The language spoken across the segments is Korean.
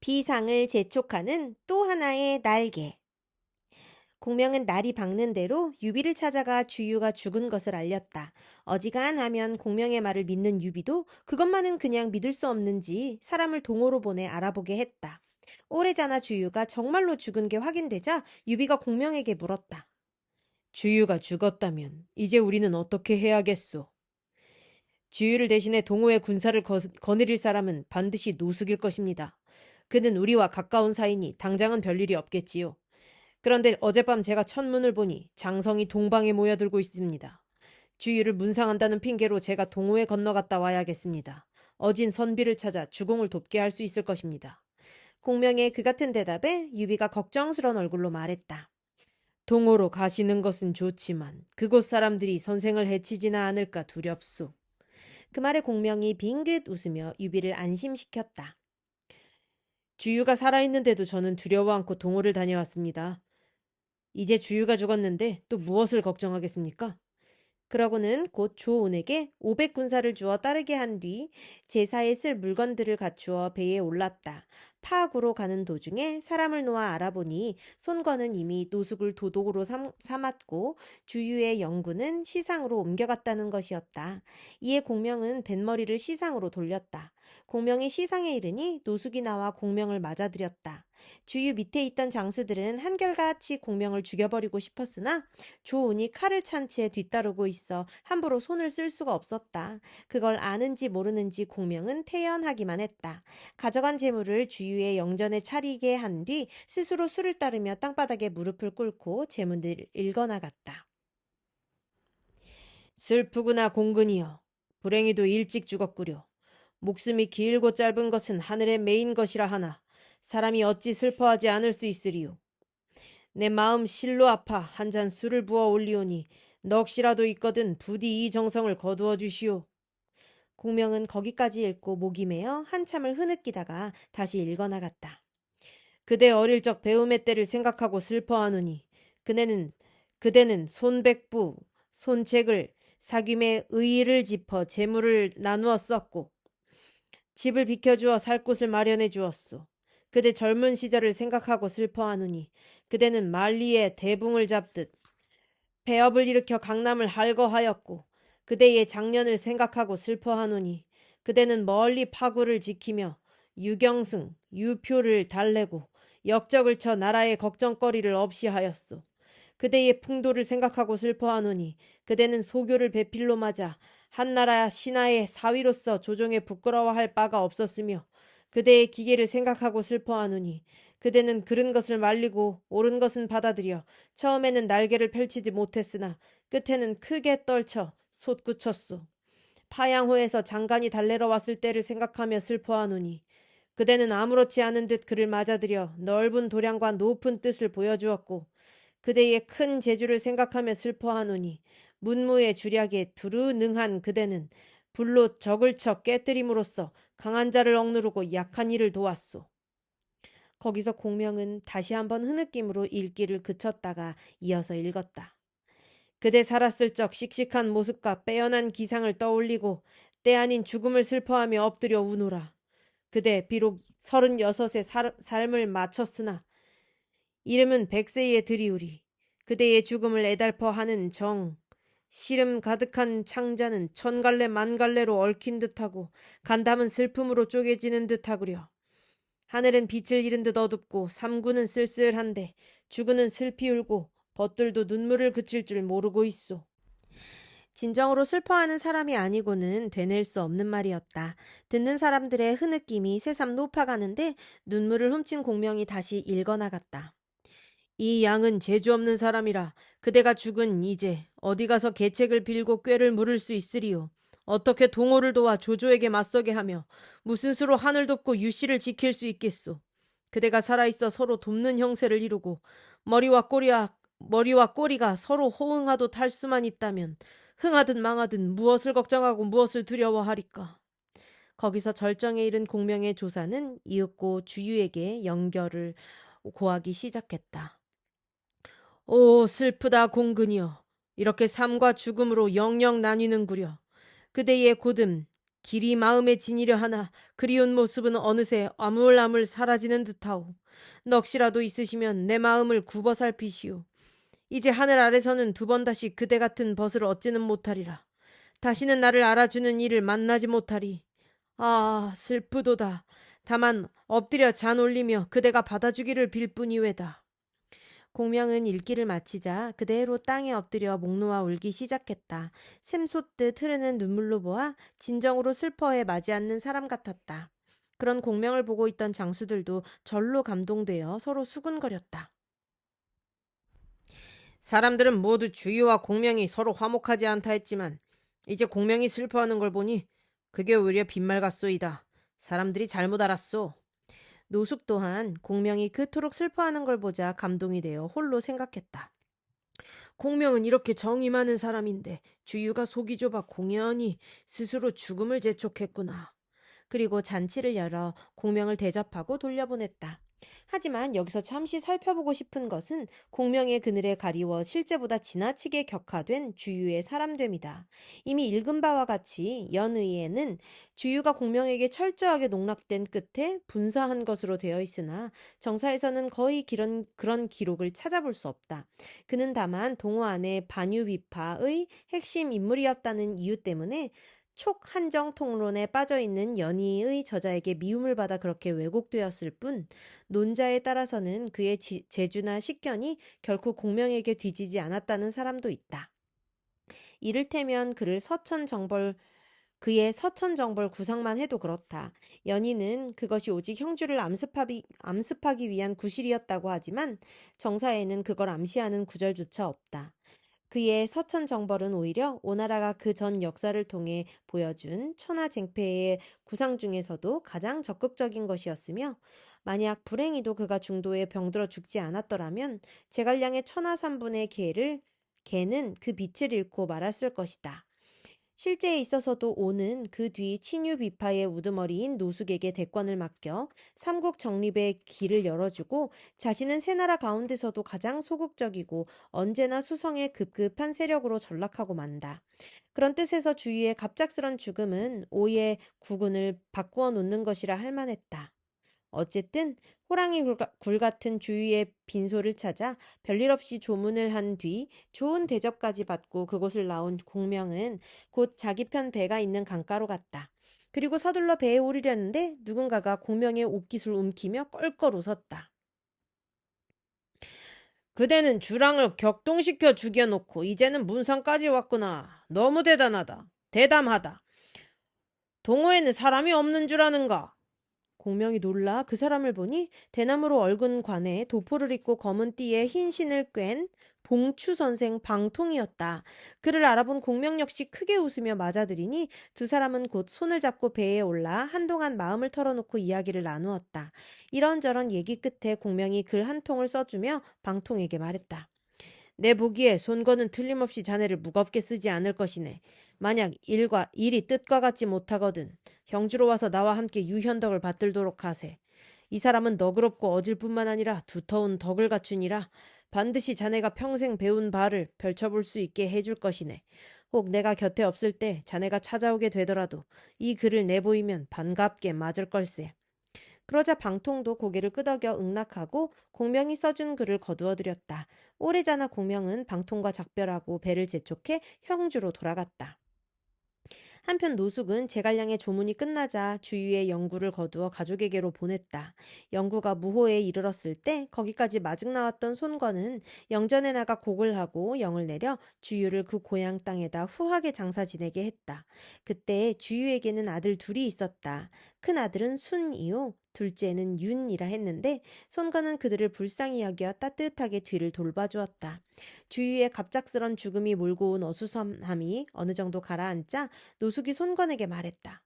비상을 재촉하는 또 하나의 날개. 공명은 날이 밝는 대로 유비를 찾아가 주유가 죽은 것을 알렸다. 어지간하면 공명의 말을 믿는 유비도 그것만은 그냥 믿을 수 없는지 사람을 동호로 보내 알아보게 했다. 오래전에 주유가 정말로 죽은 게 확인되자 유비가 공명에게 물었다. 주유가 죽었다면 이제 우리는 어떻게 해야겠소? 주유를 대신해 동호의 군사를 거느릴 사람은 반드시 노숙일 것입니다. 그는 우리와 가까운 사이니 당장은 별일이 없겠지요. 그런데 어젯밤 제가 천문을 보니 장성이 동방에 모여들고 있습니다. 주유를 문상한다는 핑계로 제가 동호에 건너갔다 와야겠습니다. 어진 선비를 찾아 주공을 돕게 할 수 있을 것입니다. 공명의 그 같은 대답에 유비가 걱정스런 얼굴로 말했다. 동호로 가시는 것은 좋지만 그곳 사람들이 선생을 해치지나 않을까 두렵소. 그 말에 공명이 빙긋 웃으며 유비를 안심시켰다. 주유가 살아있는데도 저는 두려워 않고 동호를 다녀왔습니다. 이제 주유가 죽었는데 또 무엇을 걱정하겠습니까? 그러고는 곧 조운에게 500군사를 주어 따르게 한 뒤 제사에 쓸 물건들을 갖추어 배에 올랐다. 파악으로 가는 도중에 사람을 놓아 알아보니 손권은 이미 노숙을 도독으로 삼았고 주유의 영구는 시상으로 옮겨갔다는 것이었다. 이에 공명은 뱃머리를 시상으로 돌렸다. 공명이 시상에 이르니 노숙이 나와 공명을 맞아들였다. 주유 밑에 있던 장수들은 한결같이 공명을 죽여버리고 싶었으나 조운이 칼을 찬 채 뒤따르고 있어 함부로 손을 쓸 수가 없었다. 그걸 아는지 모르는지 공명은 태연하기만 했다. 가져간 재물을 주유의 영전에 차리게 한 뒤 스스로 수를 따르며 땅바닥에 무릎을 꿇고 재물을 읽어나갔다. 슬프구나 공근이여. 불행히도 일찍 죽었구려. 목숨이 길고 짧은 것은 하늘에 매인 것이라 하나 사람이 어찌 슬퍼하지 않을 수 있으리요. 내 마음 실로 아파 한 잔 술을 부어 올리오니 넋이라도 있거든 부디 이 정성을 거두어 주시오. 공명은 거기까지 읽고 목이 메어 한참을 흐느끼다가 다시 읽어나갔다. 그대 어릴 적 배움의 때를 생각하고 슬퍼하노니 그대는 손백부, 손책을 사귐의 의의를 짚어 재물을 나누어 썼고 집을 비켜주어 살 곳을 마련해 주었소. 그대 젊은 시절을 생각하고 슬퍼하노니 그대는 만리의 대붕을 잡듯 배업을 일으켜 강남을 할거하였고 그대의 장년을 생각하고 슬퍼하노니 그대는 멀리 파구를 지키며 유경승, 유표를 달래고 역적을 쳐 나라의 걱정거리를 없이 하였소. 그대의 풍도를 생각하고 슬퍼하노니 그대는 소교를 배필로 맞아 한나라 신하의 사위로서 조정에 부끄러워할 바가 없었으며 그대의 기계를 생각하고 슬퍼하노니 그대는 그른 것을 말리고 옳은 것은 받아들여 처음에는 날개를 펼치지 못했으나 끝에는 크게 떨쳐 솟구쳤소. 파양호에서 장관이 달래러 왔을 때를 생각하며 슬퍼하노니 그대는 아무렇지 않은 듯 그를 맞아들여 넓은 도량과 높은 뜻을 보여주었고 그대의 큰 재주를 생각하며 슬퍼하노니 문무의 주략에 두루 능한 그대는 불로 적을 쳐 깨뜨림으로써 강한 자를 억누르고 약한 이를 도왔소. 거기서 공명은 다시 한번 흐느낌으로 읽기를 그쳤다가 이어서 읽었다. 그대 살았을 적 씩씩한 모습과 빼어난 기상을 떠올리고 때 아닌 죽음을 슬퍼하며 엎드려 우노라. 그대 비록 36의 삶을 마쳤으나 이름은 100세에 들이우리. 그대의 죽음을 애달퍼 하는 정, 시름 가득한 창자는 천갈래 만갈래로 얽힌 듯하고 간담은 슬픔으로 쪼개지는 듯하구려. 하늘은 빛을 잃은 듯 어둡고 삼구는 쓸쓸한데 죽으는 슬피 울고 벗들도 눈물을 그칠 줄 모르고 있소. 진정으로 슬퍼하는 사람이 아니고는 되뇌일 수 없는 말이었다. 듣는 사람들의 흐느낌이 새삼 높아가는데 눈물을 훔친 공명이 다시 읽어나갔다. 이 양은 재주 없는 사람이라 그대가 죽은 이제 어디 가서 계책을 빌고 꾀를 물을 수 있으리요. 어떻게 동호를 도와 조조에게 맞서게 하며 무슨 수로 하늘 돕고 유씨를 지킬 수 있겠소. 그대가 살아있어 서로 돕는 형세를 이루고 머리와 꼬리가 서로 호응하듯 할 수만 있다면 흥하든 망하든 무엇을 걱정하고 무엇을 두려워하리까. 거기서 절정에 이른 공명의 조사는 이윽고 주유에게 연결을 고하기 시작했다. 오 슬프다 공근이여. 이렇게 삶과 죽음으로 영영 나뉘는구려. 그대의 고듬 길이 마음에 지니려 하나 그리운 모습은 어느새 아물아물 사라지는 듯하오. 넋이라도 있으시면 내 마음을 굽어 살피시오. 이제 하늘 아래서는 두 번 다시 그대 같은 벗을 얻지는 못하리라. 다시는 나를 알아주는 이를 만나지 못하리. 아, 슬프도다. 다만 엎드려 잔 올리며 그대가 받아주기를 빌 뿐이외다. 공명은 읽기를 마치자 그대로 땅에 엎드려 목 놓아 울기 시작했다. 샘솟듯 흐르는 눈물로 보아 진정으로 슬퍼해 마지 않는 사람 같았다. 그런 공명을 보고 있던 장수들도 절로 감동되어 서로 수군거렸다. 사람들은 모두 주유와 공명이 서로 화목하지 않다 했지만 이제 공명이 슬퍼하는 걸 보니 그게 오히려 빈말 같소이다. 사람들이 잘못 알았소. 노숙 또한 공명이 그토록 슬퍼하는 걸 보자 감동이 되어 홀로 생각했다. 공명은 이렇게 정이 많은 사람인데 주유가 속이 좁아 공연히 스스로 죽음을 재촉했구나. 그리고 잔치를 열어 공명을 대접하고 돌려보냈다. 하지만 여기서 잠시 살펴보고 싶은 것은 공명의 그늘에 가리워 실제보다 지나치게 격화된 주유의 사람됨이다. 이미 읽은 바와 같이 연의에는 주유가 공명에게 철저하게 농락된 끝에 분사한 것으로 되어 있으나 정사에서는 거의 그런 기록을 찾아볼 수 없다. 그는 다만 동호 안의 반유비파의 핵심 인물이었다는 이유 때문에 촉 한정 통론에 빠져있는 연희의 저자에게 미움을 받아 그렇게 왜곡되었을 뿐 논자에 따라서는 그의 재주나 식견이 결코 공명에게 뒤지지 않았다는 사람도 있다. 이를테면 그의 서천정벌 구상만 해도 그렇다. 연희는 그것이 오직 형주를 암습하기 위한 구실이었다고 하지만 정사에는 그걸 암시하는 구절조차 없다. 그의 서천정벌은 오히려 오나라가 그 전 역사를 통해 보여준 천하쟁패의 구상 중에서도 가장 적극적인 것이었으며 만약 불행히도 그가 중도에 병들어 죽지 않았더라면 제갈량의 천하삼분의 개는 그 빛을 잃고 말았을 것이다. 실제에 있어서도 오는 그 뒤 친유비파의 우두머리인 노숙에게 대권을 맡겨 삼국 정립의 길을 열어주고 자신은 세 나라 가운데서도 가장 소극적이고 언제나 수성에 급급한 세력으로 전락하고 만다. 그런 뜻에서 주위의 갑작스런 죽음은 오의 국운을 바꾸어 놓는 것이라 할 만했다. 어쨌든 호랑이 굴 같은 주위의 빈소를 찾아 별일 없이 조문을 한 뒤 좋은 대접까지 받고 그곳을 나온 공명은 곧 자기 편 배가 있는 강가로 갔다. 그리고 서둘러 배에 오르려는데 누군가가 공명의 옷깃을 움키며 껄껄 웃었다. 그대는 주랑을 격동시켜 죽여놓고 이제는 문상까지 왔구나. 너무 대단하다. 대담하다. 동호회는 사람이 없는 줄 아는가? 공명이 놀라 그 사람을 보니 대나무로 얽은 관에 도포를 입고 검은 띠에 흰 신을 꿰ν 봉추 선생 방통이었다. 그를 알아본 공명 역시 크게 웃으며 맞아들이니 두 사람은 곧 손을 잡고 배에 올라 한동안 마음을 털어놓고 이야기를 나누었다. 이런저런 얘기 끝에 공명이 글 한 통을 써주며 방통에게 말했다. 내 보기에 손거는 틀림없이 자네를 무겁게 쓰지 않을 것이네. 만약 일이 뜻과 같지 못하거든 형주로 와서 나와 함께 유현덕을 받들도록 하세. 이 사람은 너그럽고 어질 뿐만 아니라 두터운 덕을 갖추니라 반드시 자네가 평생 배운 바를 펼쳐볼 수 있게 해줄 것이네. 혹 내가 곁에 없을 때 자네가 찾아오게 되더라도 이 글을 내보이면 반갑게 맞을 걸세. 그러자 방통도 고개를 끄덕여 응낙하고 공명이 써준 글을 거두어드렸다. 오래자나 공명은 방통과 작별하고 배를 재촉해 형주로 돌아갔다. 한편 노숙은 제갈량의 조문이 끝나자 주위의 영구를 거두어 가족에게로 보냈다. 영구가 무호에 이르렀을 때 거기까지 마중 나왔던 손건은 영전에 나가 곡을 하고 영을 내려 주유를 그 고향 땅에다 후하게 장사 지내게 했다. 그때 주유에게는 아들 둘이 있었다. 큰 아들은 순이요. 둘째는 윤이라 했는데 손건은 그들을 불쌍히 여겨 따뜻하게 뒤를 돌봐주었다. 주위에 갑작스런 죽음이 몰고 온 어수선함이 어느 정도 가라앉자 노숙이 손건에게 말했다.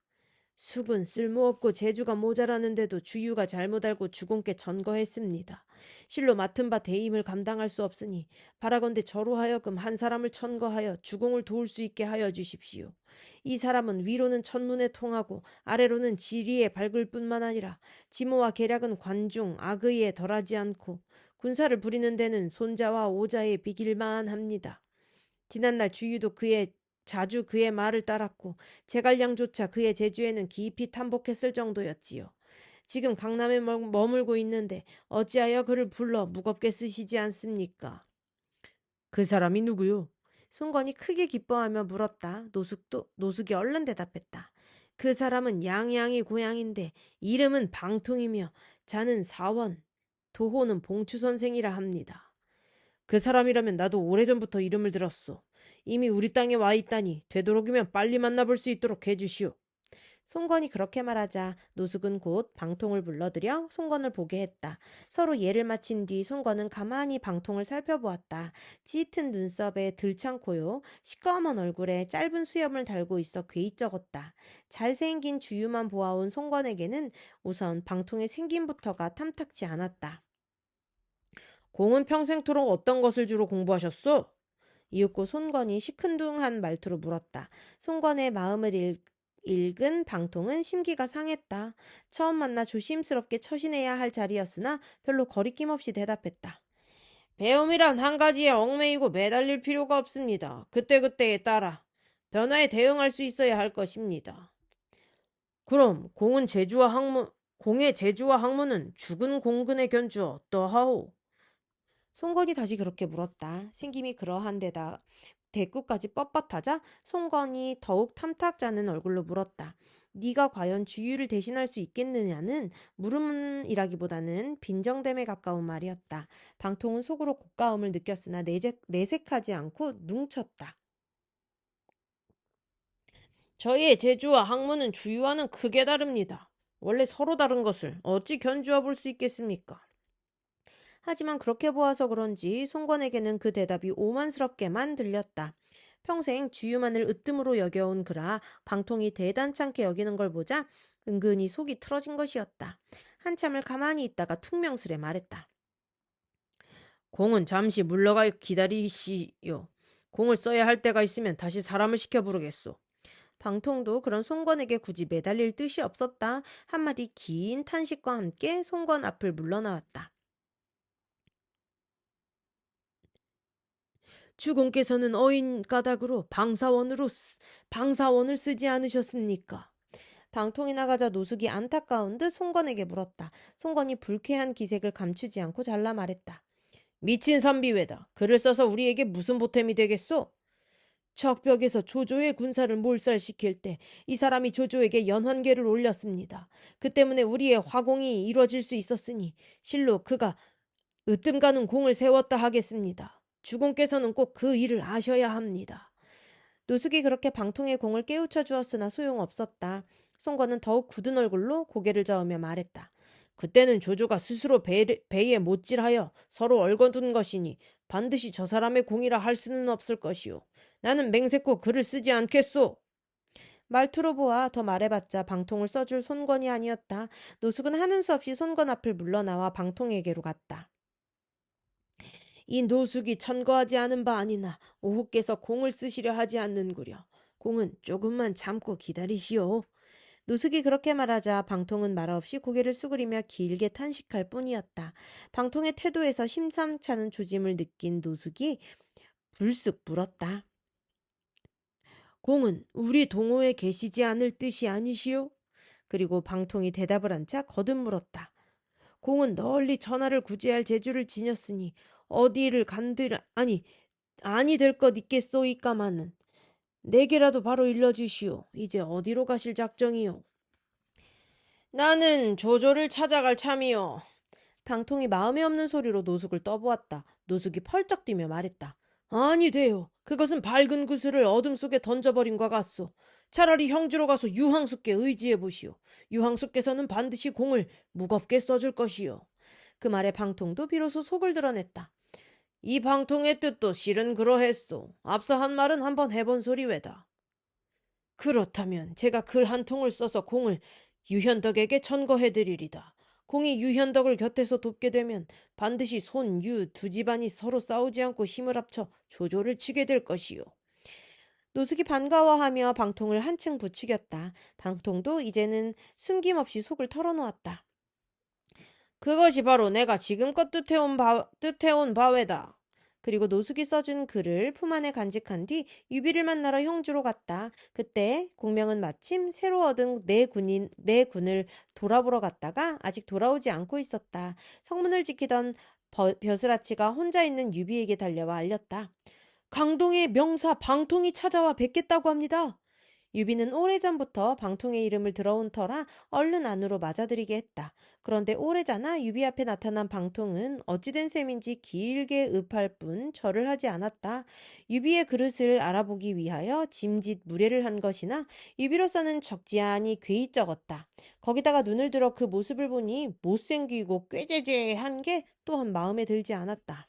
숙은 쓸모없고 재주가 모자라는데도 주유가 잘못 알고 주공께 전거했습니다. 실로 맡은 바 대임을 감당할 수 없으니 바라건대 저로 하여금 한 사람을 천거하여 주공을 도울 수 있게 하여 주십시오. 이 사람은 위로는 천문에 통하고 아래로는 지리에 밝을 뿐만 아니라 지모와 계략은 관중 악의에 덜하지 않고 군사를 부리는 데는 손자와 오자에 비길만 합니다. 지난날 주유도 그의 자주 그의 말을 따랐고 제갈량조차 그의 재주에는 깊이 탐복했을 정도였지요. 지금 강남에 머물고 있는데 어찌하여 그를 불러 무겁게 쓰시지 않습니까? 그 사람이 누구요? 송건이 크게 기뻐하며 물었다. 노숙이 얼른 대답했다. 그 사람은 양양이 고향인데 이름은 방통이며 자는 사원, 도호는 봉추 선생이라 합니다. 그 사람이라면 나도 오래전부터 이름을 들었소. 이미 우리 땅에 와 있다니 되도록이면 빨리 만나볼 수 있도록 해주시오. 송건이 그렇게 말하자 노숙은 곧 방통을 불러들여 송건을 보게 했다. 서로 예를 마친 뒤 송건은 가만히 방통을 살펴보았다. 짙은 눈썹에 들창 코요. 시꺼먼 얼굴에 짧은 수염을 달고 있어 괴이쩍었다. 잘생긴 주유만 보아온 송건에게는 우선 방통의 생김부터가 탐탁지 않았다. 공은 평생토록 어떤 것을 주로 공부하셨소? 이윽고 손건이 시큰둥한 말투로 물었다. 손건의 마음을 읽은 방통은 심기가 상했다. 처음 만나 조심스럽게 처신해야 할 자리였으나 별로 거리낌 없이 대답했다. 배움이란 한 가지에 얽매이고 매달릴 필요가 없습니다. 그때그때에 따라 변화에 대응할 수 있어야 할 것입니다. 그럼 공의 재주와 학문은 죽은 공근에 견주어 어떠하오? 송건이 다시 그렇게 물었다. 생김이 그러한 데다 대꾸까지 뻣뻣하자 송건이 더욱 탐탁자는 얼굴로 물었다. 네가 과연 주유를 대신할 수 있겠느냐는 물음이라기보다는 빈정됨에 가까운 말이었다. 방통은 속으로 고가움을 느꼈으나 내색하지 않고 뭉쳤다. 저희의 재주와 학문은 주유와는 크게 다릅니다. 원래 서로 다른 것을 어찌 견주어 볼 수 있겠습니까? 하지만 그렇게 보아서 그런지 송건에게는 그 대답이 오만스럽게만 들렸다. 평생 주유만을 으뜸으로 여겨온 그라 방통이 대단찮게 여기는 걸 보자 은근히 속이 틀어진 것이었다. 한참을 가만히 있다가 퉁명스레 말했다. 공은 잠시 물러가 기다리시오. 공을 써야 할 때가 있으면 다시 사람을 시켜 부르겠소. 방통도 그런 송건에게 굳이 매달릴 뜻이 없었다. 한마디 긴 탄식과 함께 송건 앞을 물러나왔다. 주공께서는 어인 까닭으로 방사원을 쓰지 않으셨습니까? 방통이 나가자 노숙이 안타까운 듯 송건에게 물었다. 송건이 불쾌한 기색을 감추지 않고 잘라 말했다. 미친 선비외다. 글을 써서 우리에게 무슨 보탬이 되겠소? 적벽에서 조조의 군사를 몰살시킬 때 이 사람이 조조에게 연환계를 올렸습니다. 그 때문에 우리의 화공이 이루어질 수 있었으니 실로 그가 으뜸 가는 공을 세웠다 하겠습니다. 주공께서는 꼭 그 일을 아셔야 합니다. 노숙이 그렇게 방통의 공을 깨우쳐 주었으나 소용없었다. 송건은 더욱 굳은 얼굴로 고개를 저으며 말했다. 그때는 조조가 스스로 배에 못질하여 서로 얼거둔 것이니 반드시 저 사람의 공이라 할 수는 없을 것이오. 나는 맹세코 글을 쓰지 않겠소. 말투로 보아 더 말해봤자 방통을 써줄 손건이 아니었다. 노숙은 하는 수 없이 손건 앞을 물러나와 방통에게로 갔다. 이 노숙이 천거하지 않은 바 아니나 오후께서 공을 쓰시려 하지 않는구려. 공은 조금만 참고 기다리시오. 노숙이 그렇게 말하자 방통은 말없이 고개를 수그리며 길게 탄식할 뿐이었다. 방통의 태도에서 심상찮은 조짐을 느낀 노숙이 불쑥 물었다. 공은 우리 동호에 계시지 않을 뜻이 아니시오? 그리고 방통이 대답을 한차 거듭 물었다. 공은 널리 천하를 구제할 재주를 지녔으니 어디를 아니 될 것 있겠소이까마는 내게라도 바로 일러주시오. 이제 어디로 가실 작정이오? 나는 조조를 찾아갈 참이오. 방통이 마음에 없는 소리로 노숙을 떠보았다. 노숙이 펄쩍 뛰며 말했다. 아니 돼요. 그것은 밝은 구슬을 어둠 속에 던져버린 것 같소. 차라리 형주로 가서 유황숙께 의지해 보시오. 유황숙께서는 반드시 공을 무겁게 써줄 것이오. 그 말에 방통도 비로소 속을 드러냈다. 이 방통의 뜻도 실은 그러했소. 앞서 한 말은 한번 해본 소리외다. 그렇다면 제가 글 한 통을 써서 공을 유현덕에게 천거해드리리다. 공이 유현덕을 곁에서 돕게 되면 반드시 손, 유 두 집안이 서로 싸우지 않고 힘을 합쳐 조조를 치게 될 것이요. 노숙이 반가워하며 방통을 한층 부추겼다. 방통도 이제는 숨김없이 속을 털어놓았다. 그것이 바로 내가 지금껏 뜻해온 바외다. 그리고 노숙이 써준 글을 품 안에 간직한 뒤 유비를 만나러 형주로 갔다. 그때 공명은 마침 새로 얻은 네 군을 돌아보러 갔다가 아직 돌아오지 않고 있었다. 성문을 지키던 벼슬아치가 혼자 있는 유비에게 달려와 알렸다. 강동의 명사 방통이 찾아와 뵙겠다고 합니다. 유비는 오래전부터 방통의 이름을 들어온 터라 얼른 안으로 맞아들이게 했다. 그런데 오래전에 유비 앞에 나타난 방통은 어찌된 셈인지 길게 읍할 뿐 절을 하지 않았다. 유비의 그릇을 알아보기 위하여 짐짓 무례를 한 것이나 유비로서는 적지 않이 괴이쩍었다. 거기다가 눈을 들어 그 모습을 보니 못생기고 꾀재재한 게 또한 마음에 들지 않았다.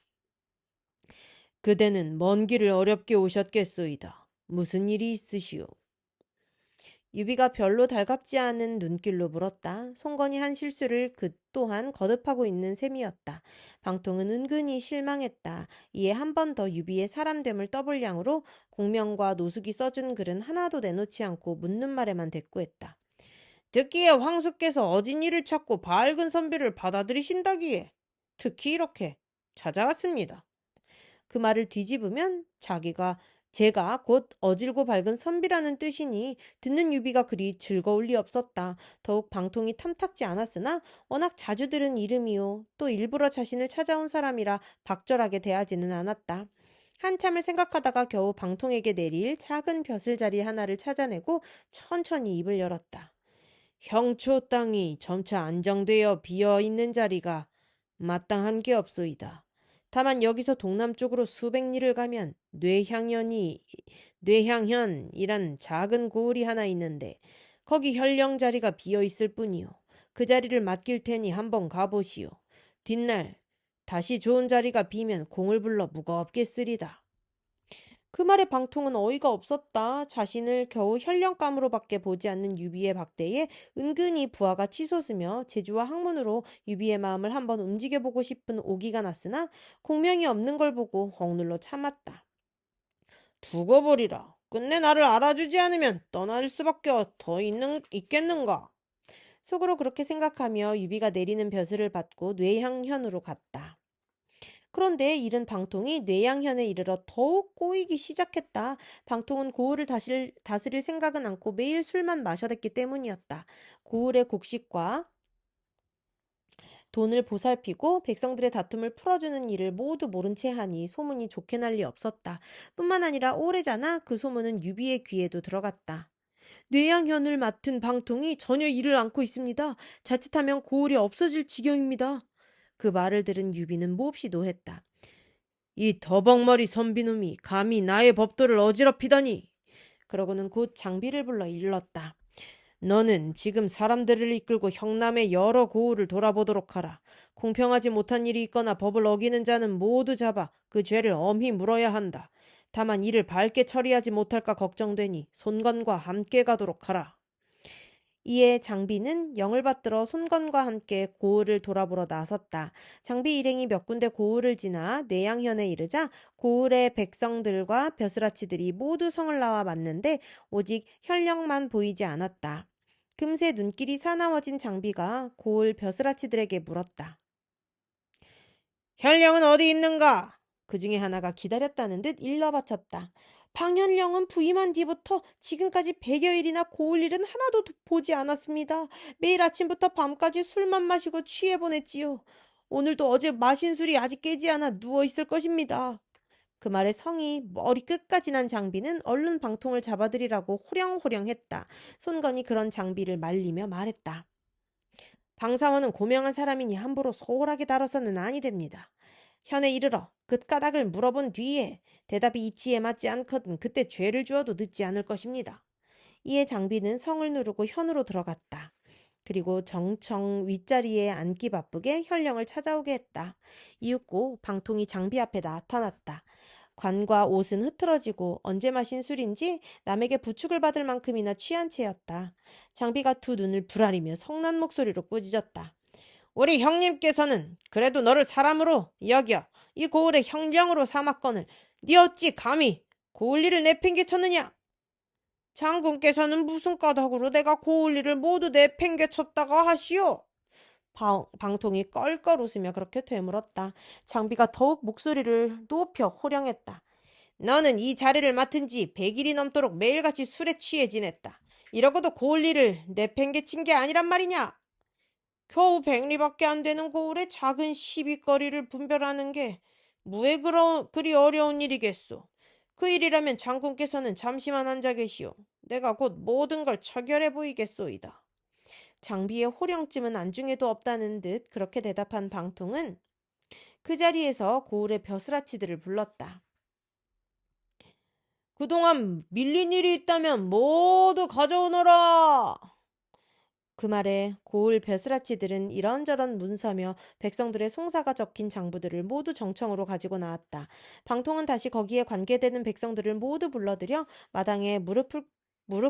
그대는 먼 길을 어렵게 오셨겠소이다. 무슨 일이 있으시오? 유비가 별로 달갑지 않은 눈길로 물었다. 송건이 한 실수를 그 또한 거듭하고 있는 셈이었다. 방통은 은근히 실망했다. 이에 한 번 더 유비의 사람됨을 떠볼 양으로 공명과 노숙이 써준 글은 하나도 내놓지 않고 묻는 말에만 대꾸했다. 듣기에 황수께서 어진 이를 찾고 밝은 선비를 받아들이신다기에 특히 이렇게 찾아왔습니다. 그 말을 뒤집으면 제가 곧 어질고 밝은 선비라는 뜻이니 듣는 유비가 그리 즐거울 리 없었다. 더욱 방통이 탐탁지 않았으나 워낙 자주 들은 이름이요. 또 일부러 자신을 찾아온 사람이라 박절하게 대하지는 않았다. 한참을 생각하다가 겨우 방통에게 내릴 작은 벼슬자리 하나를 찾아내고 천천히 입을 열었다. 형초 땅이 점차 안정되어 비어있는 자리가 마땅한 게 없소이다. 다만 여기서 동남쪽으로 수백 리를 가면 뇌향현이란 작은 고을이 하나 있는데 거기 현령 자리가 비어 있을 뿐이요. 그 자리를 맡길 테니 한번 가보시오. 뒷날 다시 좋은 자리가 비면 공을 불러 무겁게 쓰리다. 그 말에 방통은 어이가 없었다. 자신을 겨우 현령감으로밖에 보지 않는 유비의 박대에 은근히 부하가 치솟으며 재주와 학문으로 유비의 마음을 한번 움직여보고 싶은 오기가 났으나 공명이 없는 걸 보고 억눌러 참았다. 두고 보리라. 끝내 나를 알아주지 않으면 떠날 수밖에 있겠는가? 속으로 그렇게 생각하며 유비가 내리는 벼슬을 받고 뇌향현으로 갔다. 그런데 이른 방통이 뇌양현에 이르러 더욱 꼬이기 시작했다. 방통은 고을을 다스릴 생각은 않고 매일 술만 마셔댔기 때문이었다. 고을의 곡식과 돈을 보살피고 백성들의 다툼을 풀어주는 일을 모두 모른 채 하니 소문이 좋게 날 리 없었다. 뿐만 아니라 오래잖아 그 소문은 유비의 귀에도 들어갔다. 뇌양현을 맡은 방통이 전혀 일을 않고 있습니다. 자칫하면 고을이 없어질 지경입니다. 그 말을 들은 유비는 몹시 노했다. 이 더벅머리 선비놈이 감히 나의 법도를 어지럽히다니. 그러고는 곧 장비를 불러 일렀다. 너는 지금 사람들을 이끌고 형남의 여러 고을을 돌아보도록 하라. 공평하지 못한 일이 있거나 법을 어기는 자는 모두 잡아 그 죄를 엄히 물어야 한다. 다만 이를 밝게 처리하지 못할까 걱정되니 손건과 함께 가도록 하라. 이에 장비는 영을 받들어 손건과 함께 고을을 돌아보러 나섰다. 장비 일행이 몇 군데 고을을 지나 뇌양현에 이르자 고을의 백성들과 벼슬아치들이 모두 성을 나와 맞는데 오직 현령만 보이지 않았다. 금세 눈길이 사나워진 장비가 고을 벼슬아치들에게 물었다. 현령은 어디 있는가? 그 중에 하나가 기다렸다는 듯 일러 바쳤다. 방현령은 부임한 뒤부터 지금까지 100여일이나 고을 일은 하나도 보지 않았습니다. 매일 아침부터 밤까지 술만 마시고 취해 보냈지요. 오늘도 어제 마신 술이 아직 깨지 않아 누워있을 것입니다. 그 말에 성이 머리 끝까지 난 장비는 얼른 방통을 잡아들이라고 호령호령했다. 손건이 그런 장비를 말리며 말했다. 방사원은 고명한 사람이니 함부로 소홀하게 다뤄서는 아니 됩니다. 현에 이르러 그 까닭을 물어본 뒤에 대답이 이치에 맞지 않거든 그때 죄를 주어도 늦지 않을 것입니다. 이에 장비는 성을 누르고 현으로 들어갔다. 그리고 정청 윗자리에 앉기 바쁘게 현령을 찾아오게 했다. 이윽고 방통이 장비 앞에 나타났다. 관과 옷은 흐트러지고 언제 마신 술인지 남에게 부축을 받을 만큼이나 취한 채였다. 장비가 두 눈을 부라리며 성난 목소리로 꾸짖었다. 우리 형님께서는 그래도 너를 사람으로 여겨 이 고을의 형령으로 삼았거늘 네 어찌 감히 고을 일을 내팽개쳤느냐? 장군께서는 무슨 까닭으로 내가 고을 일을 모두 내팽개쳤다가 하시오? 방통이 껄껄 웃으며 그렇게 되물었다. 장비가 더욱 목소리를 높여 호령했다. 너는 이 자리를 맡은 지 100일이 넘도록 매일같이 술에 취해 지냈다. 이러고도 고을리를 내팽개친 게 아니란 말이냐? 겨우 100리밖에 안 되는 고을에 작은 시비거리를 분별하는 게 그리 어려운 일이겠소. 그 일이라면 장군께서는 잠시만 앉아 계시오. 내가 곧 모든 걸 처결해 보이겠소이다. 장비의 호령쯤은 안중에도 없다는 듯 그렇게 대답한 방통은 그 자리에서 고을의 벼슬아치들을 불렀다. 그동안 밀린 일이 있다면 모두 가져오너라. 그 말에 고을 벼슬아치들은 이런저런 문서며 백성들의 송사가 적힌 장부들을 모두 정청으로 가지고 나왔다. 방통은 다시 거기에 관계되는 백성들을 모두 불러들여 마당에 무릎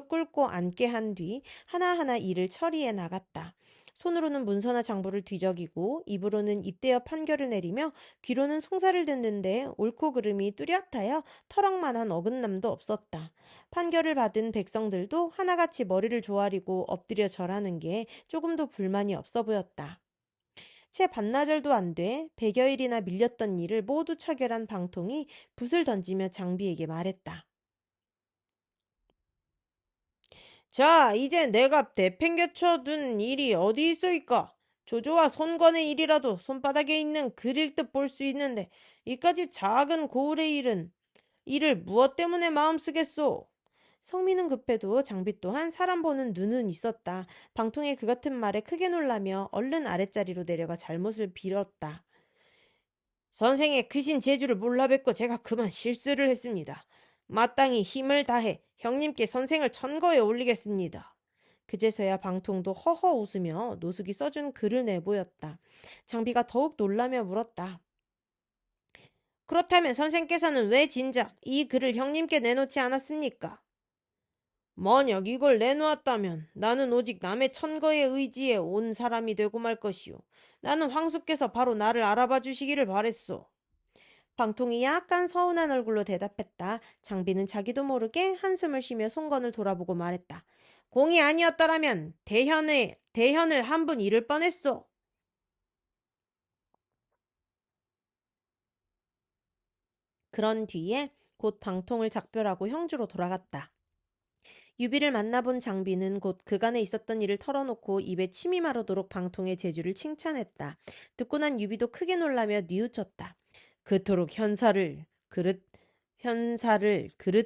꿇고 앉게 한 뒤 하나하나 일을 처리해 나갔다. 손으로는 문서나 장부를 뒤적이고 입으로는 잇대어 판결을 내리며 귀로는 송사를 듣는데 옳고 그름이 뚜렷하여 터럭만한 어긋남도 없었다. 판결을 받은 백성들도 하나같이 머리를 조아리고 엎드려 절하는 게 조금도 불만이 없어 보였다. 채 반나절도 안 돼 100여일이나 밀렸던 일을 모두 처결한 방통이 붓을 던지며 장비에게 말했다. 자, 이제 내가 내팽개쳐둔 일이 어디 있어이까? 조조와 손관의 일이라도 손바닥에 있는 글일 듯 볼 수 있는데 이까지 작은 고을의 일을 무엇 때문에 마음 쓰겠소? 성미는 급해도 장비 또한 사람 보는 눈은 있었다. 방통의 그 같은 말에 크게 놀라며 얼른 아랫자리로 내려가 잘못을 빌었다. 선생의 크신 재주를 몰라 뵙고 제가 그만 실수를 했습니다. 마땅히 힘을 다해 형님께 선생을 천거에 올리겠습니다. 그제서야 방통도 허허 웃으며 노숙이 써준 글을 내보였다. 장비가 더욱 놀라며 물었다. 그렇다면 선생께서는 왜 진작 이 글을 형님께 내놓지 않았습니까? 만약 이걸 내놓았다면 나는 오직 남의 천거에 의지해 온 사람이 되고 말 것이오. 나는 황수께서 바로 나를 알아봐 주시기를 바랬소. 방통이 약간 서운한 얼굴로 대답했다. 장비는 자기도 모르게 한숨을 쉬며 송건을 돌아보고 말했다. 공이 아니었더라면 대현을 한 분 잃을 뻔했소. 그런 뒤에 곧 방통을 작별하고 형주로 돌아갔다. 유비를 만나본 장비는 곧 그간에 있었던 일을 털어놓고 입에 침이 마르도록 방통의 재주를 칭찬했다. 듣고 난 유비도 크게 놀라며 뉘우쳤다. 그토록 현사를 그릇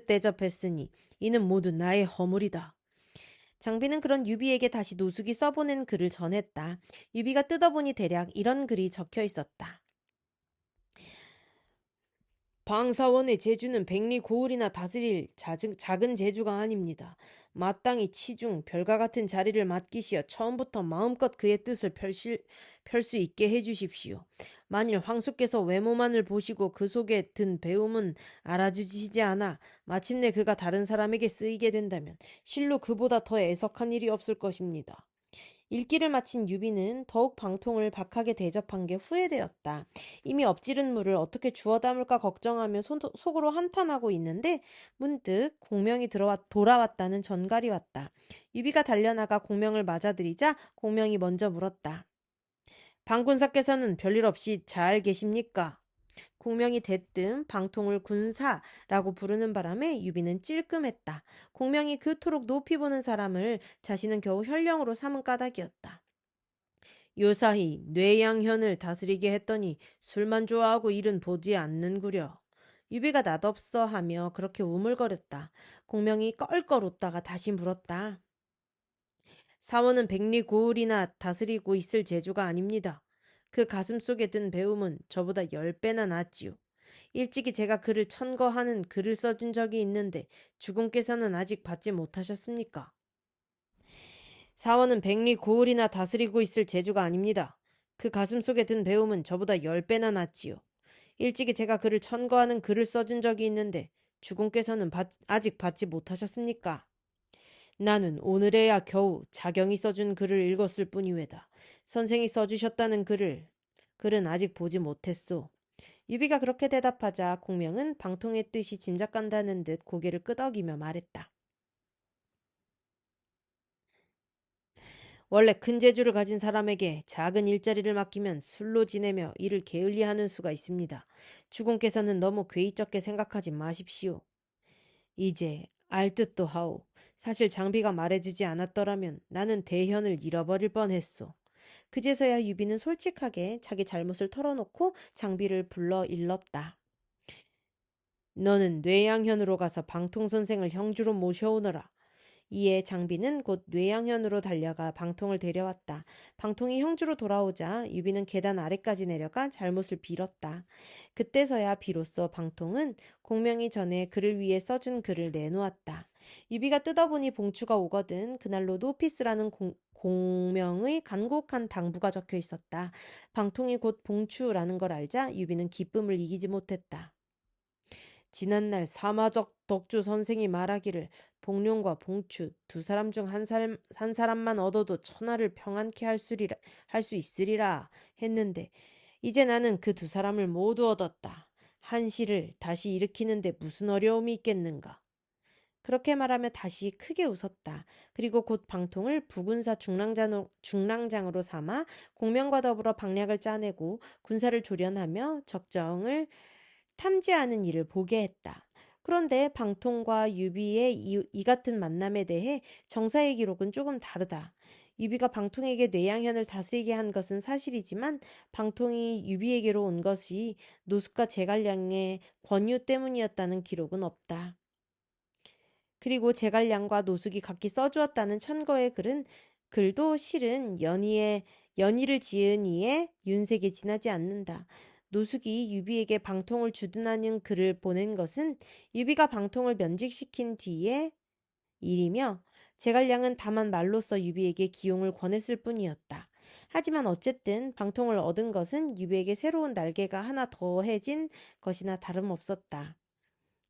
대접했으니 이는 모두 나의 허물이다. 장비는 그런 유비에게 다시 노숙이 써보낸 글을 전했다. 유비가 뜯어보니 대략 이런 글이 적혀 있었다. 방사원의 제주는 백리 고을이나 다스릴 작은 제주가 아닙니다. 마땅히 치중 별과 같은 자리를 맡기시어 처음부터 마음껏 그의 뜻을 펼 수 있게 해주십시오. 만일 황수께서 외모만을 보시고 그 속에 든 배움은 알아주시지 않아 마침내 그가 다른 사람에게 쓰이게 된다면 실로 그보다 더 애석한 일이 없을 것입니다. 읽기를 마친 유비는 더욱 방통을 박하게 대접한 게 후회되었다. 이미 엎지른 물을 어떻게 주워 담을까 걱정하며 속으로 한탄하고 있는데 문득 공명이 돌아왔다는 전갈이 왔다. 유비가 달려나가 공명을 맞아들이자 공명이 먼저 물었다. 방군사께서는 별일 없이 잘 계십니까? 공명이 대뜸 방통을 군사라고 부르는 바람에 유비는 찔끔했다. 공명이 그토록 높이 보는 사람을 자신은 겨우 현령으로 삼은 까닭이었다. 요사이 뇌양현을 다스리게 했더니 술만 좋아하고 일은 보지 않는구려. 유비가 낯없어 하며 그렇게 우물거렸다. 공명이 껄껄 웃다가 다시 물었다. 사원은 백리 고을이나 다스리고 있을 재주가 아닙니다. 그 가슴 속에 든 배움은 저보다 10배나 낫지요. 일찍이 제가 그를 천거하는 글을 써준 적이 있는데 주공께서는 아직 받지 못하셨습니까? 사원은 백리 고을이나 다스리고 있을 재주가 아닙니다. 그 가슴 속에 든 배움은 저보다 10배나 낫지요. 일찍이 제가 그를 천거하는 글을 써준 적이 있는데 주공께서는 아직 받지 못하셨습니까? 나는 오늘에야 겨우 자경이 써준 글을 읽었을 뿐이외다. 선생이 써주셨다는 글은 아직 보지 못했소. 유비가 그렇게 대답하자 공명은 방통의 뜻이 짐작간다는 듯 고개를 끄덕이며 말했다. 원래 큰 재주를 가진 사람에게 작은 일자리를 맡기면 술로 지내며 일을 게을리하는 수가 있습니다. 주공께서는 너무 괴이적게 생각하지 마십시오. 이제 알 듯도 하오. 사실 장비가 말해주지 않았더라면 나는 대현을 잃어버릴 뻔했소. 그제서야 유비는 솔직하게 자기 잘못을 털어놓고 장비를 불러 일렀다. 너는 뇌양현으로 가서 방통선생을 형주로 모셔오너라. 이에 장비는 곧 뇌양현으로 달려가 방통을 데려왔다. 방통이 형주로 돌아오자 유비는 계단 아래까지 내려가 잘못을 빌었다. 그때서야 비로소 방통은 공명이 전에 그를 위해 써준 글을 내놓았다. 유비가 뜯어보니 봉추가 오거든 그날로 노피스라는 공명의 간곡한 당부가 적혀 있었다. 방통이 곧 봉추라는 걸 알자 유비는 기쁨을 이기지 못했다. 지난날 사마적 덕주 선생이 말하기를 복룡과 봉추 두 사람 중 한 사람만 얻어도 천하를 평안케 할 수 있으리라 했는데 이제 나는 그 두 사람을 모두 얻었다. 한시를 다시 일으키는데 무슨 어려움이 있겠는가. 그렇게 말하며 다시 크게 웃었다. 그리고 곧 방통을 부군사 중랑장으로 삼아 공명과 더불어 방략을 짜내고 군사를 조련하며 적정을 탐지하는 일을 보게 했다. 그런데 방통과 유비의 이 같은 만남에 대해 정사의 기록은 조금 다르다. 유비가 방통에게 뇌양현을 다스리게 한 것은 사실이지만 방통이 유비에게로 온 것이 노숙과 제갈량의 권유 때문이었다는 기록은 없다. 그리고 제갈량과 노숙이 각기 써주었다는 천거의 글도 실은 연의를 지은 이에 윤색에 지나지 않는다. 노숙이 유비에게 방통을 주둔하는 글을 보낸 것은 유비가 방통을 면직시킨 뒤의 일이며 제갈량은 다만 말로써 유비에게 기용을 권했을 뿐이었다. 하지만 어쨌든 방통을 얻은 것은 유비에게 새로운 날개가 하나 더해진 것이나 다름없었다.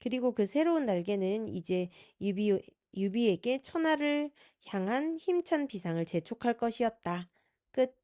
그리고 그 새로운 날개는 이제 유비에게 천하를 향한 힘찬 비상을 재촉할 것이었다. 끝.